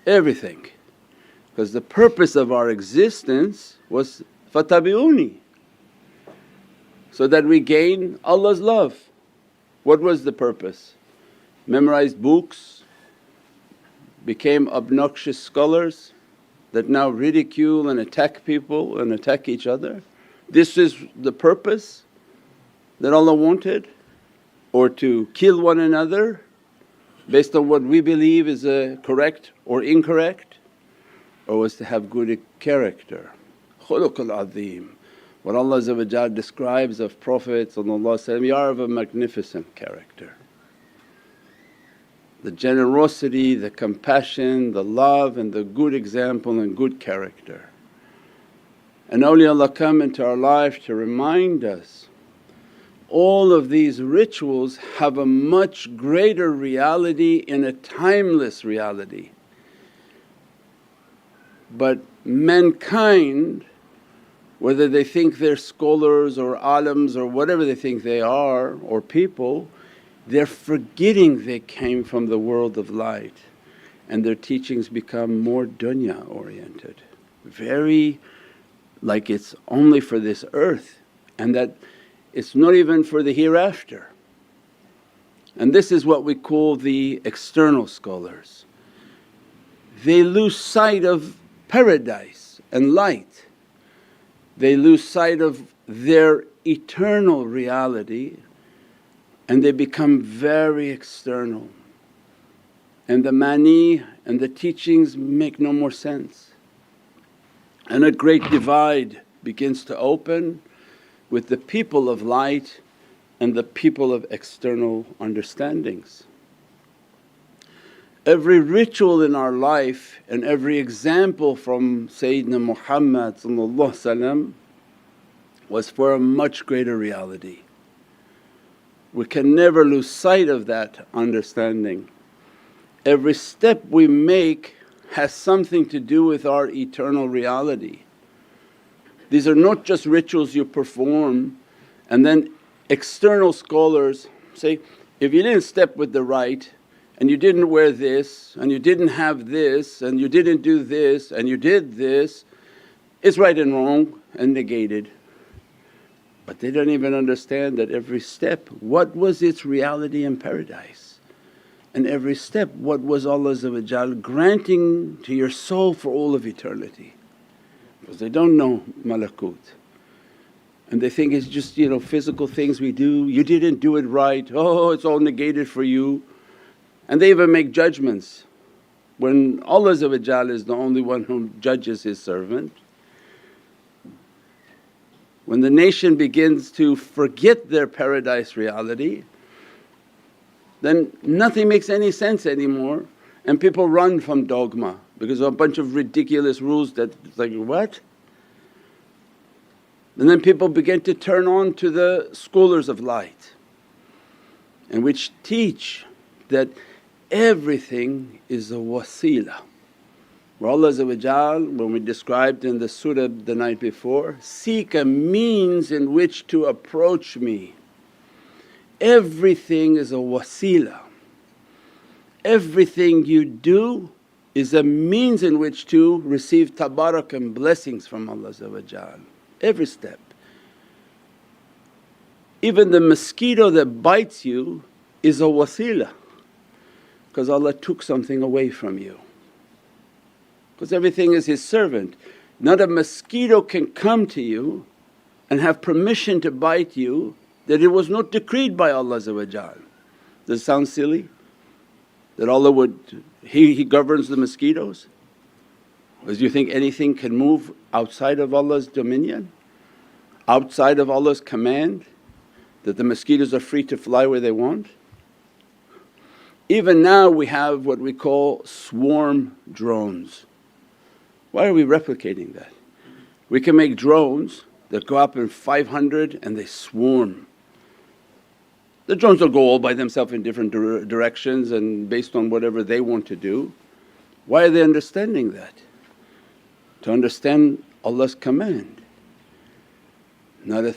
everything. Because the purpose of our existence was fatabi'uni, so that we gain Allah's love. What was the purpose? Memorized books, became obnoxious scholars that now ridicule and attack people and attack each other. This is the purpose that Allah wanted? Or to kill one another based on what we believe is correct or incorrect? Or was to have good character? Khuluqul azim. What Allah describes of Prophet, you are of a magnificent character. The generosity, the compassion, the love and the good example and good character. And awliyaullah come into our life to remind us all of these rituals have a much greater reality in a timeless reality. But mankind, whether they think they're scholars or alims or whatever they think they are, or people, they're forgetting they came from the world of light, and their teachings become more dunya oriented, very like it's only for this earth, and that it's not even for the hereafter. And this is what we call the external scholars. They lose sight of paradise and light, they lose sight of their eternal reality, and they become very external, and the mani and the teachings make no more sense. And a great divide begins to open with the people of light and the people of external understandings. Every ritual in our life and every example from Sayyidina Muhammad was for a much greater reality. We can never lose sight of that understanding. Every step we make has something to do with our eternal reality. These are not just rituals you perform, and then external scholars say, if you didn't step with the right and you didn't wear this and you didn't have this and you didn't do this and you did this, it's right and wrong and negated. But they don't even understand that every step, what was its reality in paradise, and every step what was Allah granting to your soul for all of eternity. Because they don't know malakut, and they think it's just physical things we do, you didn't do it right, oh it's all negated for you. And they even make judgments when Allah is the only one who judges His servant. When the nation begins to forget their paradise reality, then nothing makes any sense anymore, and people run from dogma because of a bunch of ridiculous rules that it's like, what? And then people begin to turn on to the scholars of light, and which teach that everything is a wasila. Where Allah when we described in the surah the night before, seek a means in which to approach me. Everything is a wasila. Everything you do is a means in which to receive tabarak and blessings from Allah. Every step. Even the mosquito that bites you is a wasila, because Allah took something away from you. Because everything is His servant. Not a mosquito can come to you and have permission to bite you that it was not decreed by Allah. Does it sound silly? That Allah would… He governs the mosquitoes? Or do you think anything can move outside of Allah's dominion? Outside of Allah's command? That the mosquitoes are free to fly where they want? Even now we have what we call swarm drones. Why are we replicating that? We can make drones that go up in 500 and they swarm. The drones will go all by themselves in different directions and based on whatever they want to do. Why are they understanding that? To understand Allah's command, not a